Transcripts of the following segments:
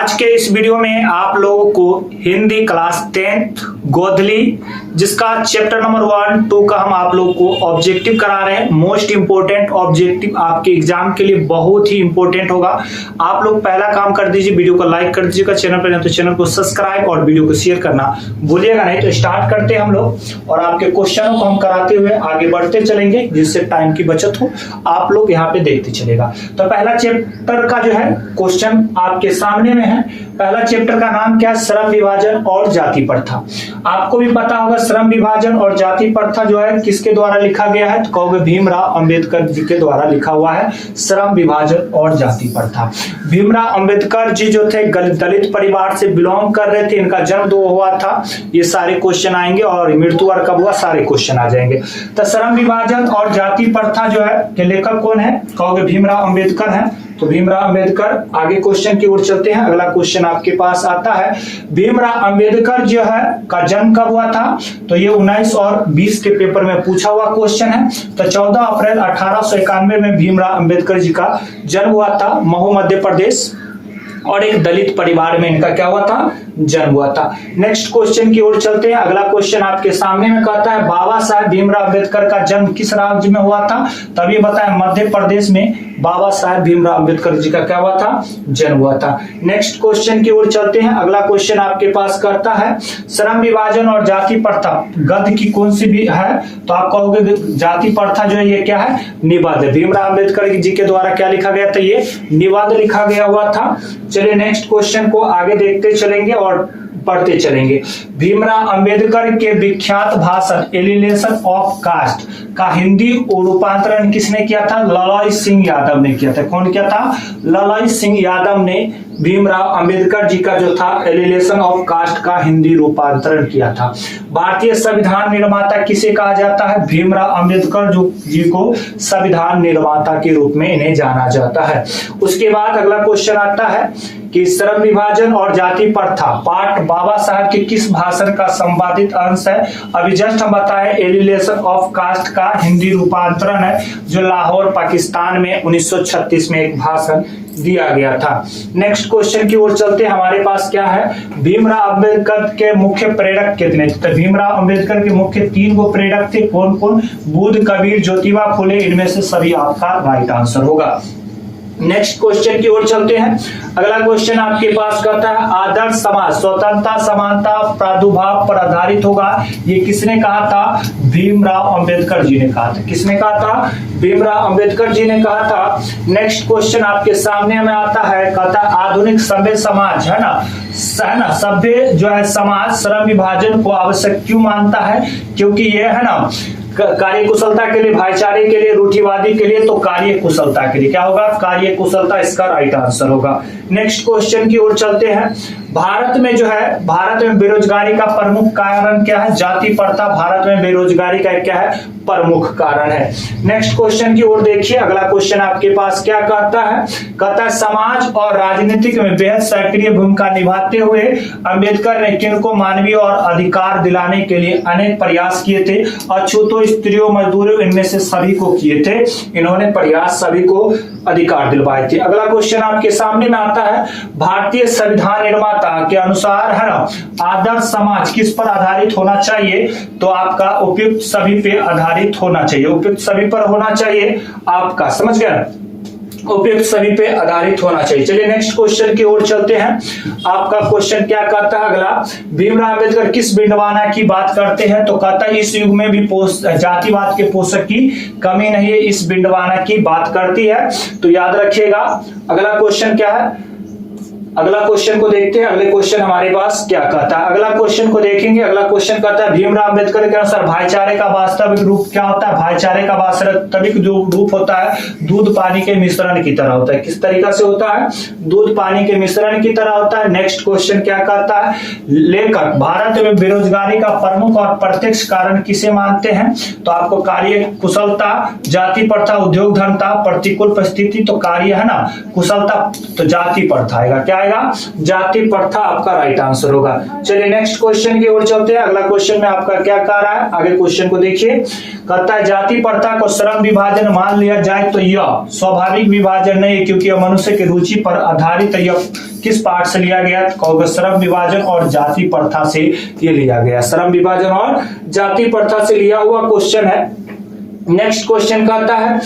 आज के इस वीडियो में आप लोगों को हिंदी क्लास 10th गोधली जिसका चैप्टर नंबर 1, 2 का हम आप लोगों को ऑब्जेक्टिव करा रहे हैं। मोस्ट इंपोर्टेंट ऑब्जेक्टिव आपके एग्जाम के लिए बहुत ही इंपोर्टेंट होगा। आप लोग पहला काम कर दीजिए, वीडियो को लाइक कर दीजिएगा, चैनल पर नहीं तो चैनल को सब्सक्राइब और वीडियो को शेयर करना भूलिएगा नहीं। तो स्टार्ट करते हैं हम लोग और आपके क्वेश्चनों को हम कराते हुए आगे बढ़ते चलेंगे जिससे टाइम की बचत हो, आप लोग यहाँ पे देखते चलेगा। तो पहला चैप्टर का जो है क्वेश्चन आपके सामने में है। पहला चैप्टर का नाम क्या है? श्रम विभाजन और जाति प्रथा। आपको भी पता होगा श्रम विभाजन और जाति प्रथा जो है किसके द्वारा लिखा गया है? तो कहोगे भीमराव अंबेडकर जी के द्वारा लिखा हुआ है श्रम विभाजन और जाति प्रथा। भीमराव अंबेडकर जी जो थे दलित परिवार से बिलोंग कर रहे थे, इनका जन्म दो हुआ था। ये सारे क्वेश्चन आएंगे और मृत्यु और कब हुआ सारे क्वेश्चन आ जाएंगे। तो श्रम विभाजन और जाति प्रथा जो है के लेखक कौन है? कहोगे भीमराव अंबेडकर है। तो भीमराव अंबेडकर। आगे क्वेश्चन की ओर चलते हैं। अगला क्वेश्चन आपके पास आता है, भीमराव अंबेडकर जो है का जन्म कब हुआ था? तो ये 19 और 20 के पेपर में पूछा हुआ क्वेश्चन है। तो 14 अप्रैल 1891 में भीमराव अंबेडकर जी का जन्म हुआ था महू मध्य प्रदेश, और एक दलित परिवार में इनका क्या हुआ था? जन्म हुआ था। नेक्स्ट क्वेश्चन की ओर चलते हैं। अगला क्वेश्चन आपके सामने में कहता है, बाबा साहेब भीमराव अंबेडकर का जन्म किस राज्य में हुआ था? तभी बताया मध्य प्रदेश में बाबा साहेब भीमराव अंबेडकर जी का क्या हुआ था? जन्म हुआ था। नेक्स्ट क्वेश्चन की ओर चलते हैं। अगला क्वेश्चन आपके पास करता है, श्रम विभाजन और जाति प्रथा गद्य की कौन सी भी है? तो आप कहोगे जाति प्रथा जो है ये क्या है? निबंध। भीमराव अंबेडकर जी के द्वारा क्या लिखा गया था? ये निबंध लिखा गया हुआ था। चलिए नेक्स्ट क्वेश्चन को आगे देखते चलेंगे और पढ़ते चलेंगे। भीमराव अंबेडकर के विख्यात भाषण एलिनेशन ऑफ कास्ट का हिंदी रूपांतरण किसने किया था? लाला सिंह यादव ने किया था। कौन किया था? लाला सिंह यादव ने भीमराव अंबेडकर जी का जो था एलिनेशन ऑफ कास्ट का हिंदी रूपांतरण किया था। भारतीय संविधान निर्माता किसे कहा जाता है? भीमराव अंबेडकर जी को संविधान निर्माता के रूप में इन्हें जाना जाता है। उसके बाद अगला क्वेश्चन आता है कि श्रम विभाजन और जाति प्रथा पाठ बाबा साहब के किस भाषण का संपादित अंश है? अभी जस्ट हम बताए एलिनेशन ऑफ कास्ट का हिंदी रूपांतरण है जो लाहौर पाकिस्तान में 1936 में एक भाषण दिया गया था। नेक्स्ट क्वेश्चन की ओर चलते हैं। हमारे पास क्या है? भीमराव अंबेडकर के मुख्य प्रेरक कितने थे? तो भीमराव अंबेडकर के मुख्य 3 गो प्रेरक थे। कौन कौन? बुद्ध, कबीर, ज्योतिबा फुले। इनमें से सभी आपका राइट आंसर होगा। नेक्स्ट क्वेश्चन की ओर चलते हैं। अगला क्वेश्चन आपके पास कहता है, आदर्श समाज स्वतंत्रता, समानता, प्रादुर्भाव पर आधारित होगा। ये किसने कहा था? भीमराव अंबेडकर जी ने कहा था। किसने कहा था? भीमराव अंबेडकर जी ने कहा था। नेक्स्ट क्वेश्चन आपके सामने में आता है, कहता है आधुनिक सभ्य समाज है ना सभ्य जो है समाज श्रम विभाजन को आवश्यक क्यों मानता है? क्योंकि ये है ना कार्य कुशलता के लिए, भाईचारे के लिए, रूढ़िवादी के लिए, तो कार्य कुशलता के लिए क्या होगा? कार्य कुशलता इसका राइट आंसर होगा। नेक्स्ट क्वेश्चन की ओर चलते हैं। भारत में जो है भारत में बेरोजगारी का प्रमुख कारण क्या है? जाति प्रथा भारत में बेरोजगारी का क्या है? प्रमुख कारण है। नेक्स्ट क्वेश्चन की ओर देखिए। अगला क्वेश्चन आपके पास क्या कहता है? कहता है समाज और राजनीतिक में बेहद सक्रिय भूमिका निभाते हुए अंबेडकर ने किनको मानवीय और अधिकार दिलाने के लिए अनेक प्रयास किए थे? अछूतों, स्त्रियों, मजदूरों, इनमें से सभी को किए थे। इन्होंने प्रयास सभी को अधिकार दिलवाए थे। अगला क्वेश्चन आपके सामने में आता है, भारतीय संविधान निर्माता के अनुसार है ना आदर्श समाज किस पर आधारित होना चाहिए? तो आपका उपयुक्त सभी पे आधारित होना चाहिए। उपयुक्त सभी पर होना चाहिए आपका, समझ गया? उपयुक्त सभी पे आधारित होना चाहिए। चलिए नेक्स्ट क्वेश्चन की ओर चलते हैं। आपका क्वेश्चन क्या कहता है? अगला, भीमराव अंबेडकर किस विडंबना की बात करते हैं? तो कहता है इस युग में भी जातिवाद के पोषक की कमी नहीं है, इस विडंबना की बात करती है। तो याद रखिएगा। अगला क्वेश्चन क्या है? अगला क्वेश्चन को देखते हैं। अगले क्वेश्चन हमारे पास क्या कहता है? अगला क्वेश्चन को देखेंगे। अगला क्वेश्चन कहता है, भीमराव अंबेडकर के अनुसार भाईचारे का वास्तविक रूप क्या होता है? भाईचारे का वास्तविक जो रूप होता है दूध पानी के मिश्रण की तरह होता है। किस तरीका से होता है? दूध पानी के मिश्रण की तरह होता है। नेक्स्ट क्वेश्चन क्या कहता है? लेखक भारत में बेरोजगारी का प्रमुख और प्रत्यक्ष कारण किसे मानते हैं? तो आपको कार्य कुशलता, जाति प्रथा, उद्योग धर्मता, प्रतिकूल परिस्थिति। तो कार्य है ना कुशलता, तो जाति प्रथा आएगा। क्या आएगा जाति प्रथा आपका राइट आंसर होगा। चलिए नेक्स्ट क्वेश्चन की ओर चलते हैं। अगला क्वेश्चन में आपका क्या कह रहा है, आगे क्वेश्चन को देखिए। कहता है जाति प्रथा को श्रम विभाजन मान लिया जाए तो यह स्वाभाविक विभाजन नहीं, क्योंकि यह मनुष्य की रुचि पर आधारित है। यह किस पाठ से लिया गया, कहोगे श्रम विभाजन और जाति प्रथा से ये लिया गया। श्रम विभाजन और जाति प्रथा से लिया हुआ क्वेश्चन है। नेक्स्ट क्वेश्चन कहता है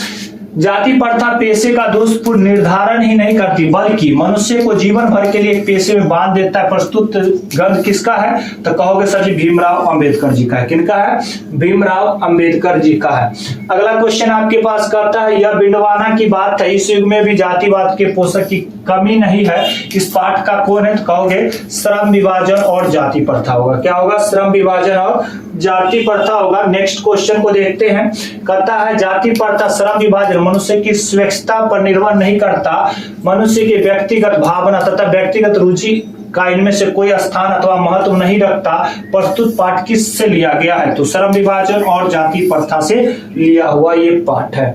जाति प्रथा पेशे का दोषपूर्ण निर्धारण ही नहीं करती, बल्कि मनुष्य को जीवन भर के लिए एक पेशे में बांध देता है। प्रस्तुत ग्रंथ किसका है, तो कहोगे सर जी भीमराव अंबेडकर जी का है। किनका है, भीमराव अंबेडकर जी का है। अगला क्वेश्चन आपके पास कहता है यह बिंडवाना की बात है, इस युग में भी जातिवाद के पोषक की कमी नहीं है। इस पाठ का कौन है, तो कहोगे श्रम विभाजन और जाति प्रथा होगा। क्या होगा, श्रम विभाजन और जाति प्रथा होगा। नेक्स्ट क्वेश्चन को देखते हैं। कहता है जाति प्रथा श्रम विभाजन मनुष्य की स्वेच्छा पर निर्भर नहीं करता, मनुष्य की व्यक्तिगत भावना तथा व्यक्तिगत रुचि का इनमें से कोई स्थान अथवा महत्व नहीं रखता। प्रस्तुत पाठ किस से लिया गया है, तो श्रम विभाजन और जाति प्रथा से लिया हुआ ये पाठ है।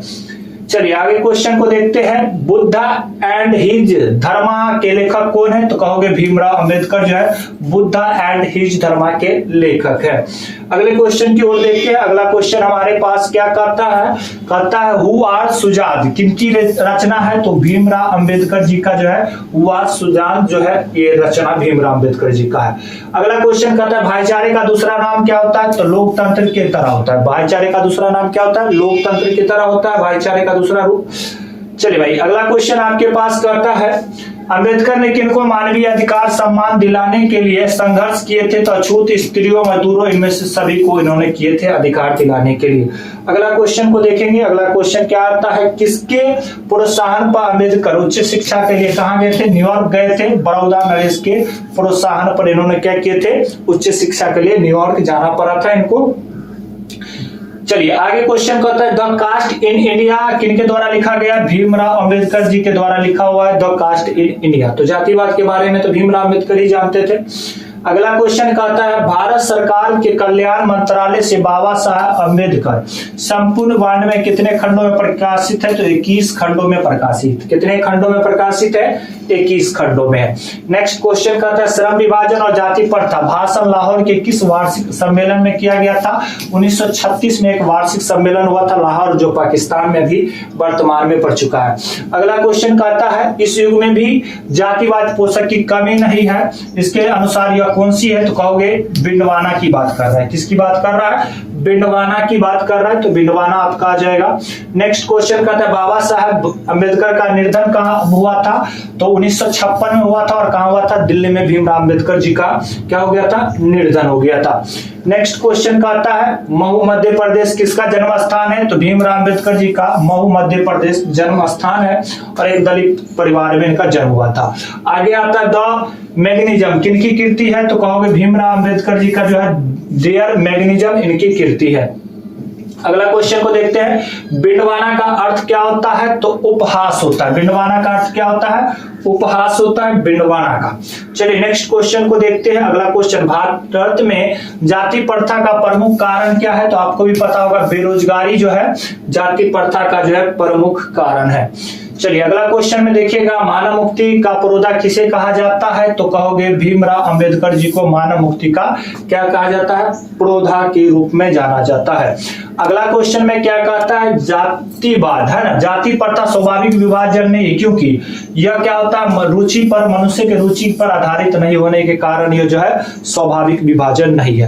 चलिए आगे क्वेश्चन को देखते हैं। बुद्धा एंड हिज धर्मा के लेखक कौन है, तो कहोगे भीमराव अंबेडकर जो है बुद्धा एंड हिज धर्मा के लेखक है। अगले क्वेश्चन की ओर देखते हैं। अगला क्वेश्चन हमारे पास क्या कहता है हु आर सुजान किनकी रचना है, तो भीमराव अंबेडकर जी का जो है हु आर सुजान जो है ये रचना भीमराव अंबेडकर जी का है। अगला क्वेश्चन कहता है भाईचारे का दूसरा नाम क्या होता है, तो लोकतंत्र की तरह होता है। भाईचारे का दूसरा नाम क्या होता है, लोकतंत्र की तरह होता है भाईचारे का दूसरा रूप। चलिए भाई अगला क्वेश्चन आपके पास करता है अंबेडकर ने किनको मानवीय अधिकार सम्मान दिलाने के लिए संघर्ष किए थे, तो अछूत, स्त्रियों, मजदूरों, इनमें से सभी को इन्होंने किए थे अधिकार दिलाने के लिए। अगला क्वेश्चन को देखेंगे। अगला क्वेश्चन क्या आता है, किसके प्रोत्साहन पर अंबेडकर उच्च शिक्षा के लिए कहाँ गए थे, न्यूयॉर्क गए थे। बड़ौदा नरेश के प्रोत्साहन पर इन्होंने क्या किए थे, उच्च शिक्षा के लिए न्यूयॉर्क जाना पड़ा था इनको। चलिए आगे क्वेश्चन कहता है द कास्ट इन इंडिया किनके द्वारा लिखा गया, भीमराव अंबेडकर जी के द्वारा लिखा हुआ है द कास्ट इन इंडिया। तो जातिवाद के बारे में तो भीमराव अंबेडकर ही जानते थे। अगला क्वेश्चन कहता है भारत सरकार के कल्याण मंत्रालय से बाबा साहब अंबेडकर संपूर्ण वार्ण में कितने खंडों में प्रकाशित है, तो 21 खंडों में प्रकाशित। कितने खंडों में प्रकाशित है, 21 खंडों में है। नेक्स्ट क्वेश्चन कहता है श्रम विभाजन और जाति प्रथा भाषण लाहौर के किस वार्षिक सम्मेलन में किया गया था, 1936 में एक वार्षिक सम्मेलन हुआ था लाहौर, जो पाकिस्तान में भी वर्तमान में पड़ चुका है। अगला क्वेश्चन कहता है इस युग में भी जातिवाद पोषक की कमी नहीं है, इसके अनुसार यह कौन सी है, तो कहोगे बिंडवाना की बात कर रहा है। किसकी बात कर रहा है, बिंडवाना की बात कर रहा है, तो बिंडवाना आपका आ जाएगा। नेक्स्ट क्वेश्चन कहता है बाबा साहब अंबेडकर का निधन कहाँ हुआ था, तो 1956 में हुआ था। और कहाँ हुआ था, दिल्ली में भीमराव अंबेडकर जी का क्या हो गया था, निधन हो गया था। नेक्स्ट क्वेश्चन कहता है महू मध्य प्रदेश किसका जन्म स्थान है, तो भीमराव अंबेडकर जी का महू मध्य प्रदेश जन्म स्थान है और एक दलित परिवार में इनका जन्म हुआ था। आगे आता है द मैग्निज्म किनकी कीर्ति है, तो कहोगे भीमराव अंबेडकर जी का जो है डेयर मैग्निज्म इनकी कीर्ति है। अगला क्वेश्चन को देखते हैं बिंडवाना का अर्थ क्या होता है, तो उपहास होता है। बिंडवाना का अर्थ क्या होता है, उपहास होता है बिंडवाना का। चलिए नेक्स्ट क्वेश्चन को देखते हैं। अगला क्वेश्चन भारत में जाति प्रथा का प्रमुख कारण क्या है, तो आपको भी पता होगा बेरोजगारी जो है जाति प्रथा का जो है प्रमुख कारण है। चलिए अगला क्वेश्चन में देखिएगा मानव मुक्ति का पुरोधा किसे कहा जाता है, तो कहोगे भीमराव अंबेडकर जी को मानव मुक्ति का क्या कहा जाता है, पुरोधा के रूप में जाना जाता है। अगला क्वेश्चन में क्या कहता है जातिवाद है ना, जाति प्रथा स्वाभाविक विभाजन नहीं, क्योंकि यह क्या होता है रुचि पर, मनुष्य के रुचि पर आधारित नहीं होने के कारण यह जो है स्वाभाविक विभाजन नहीं है।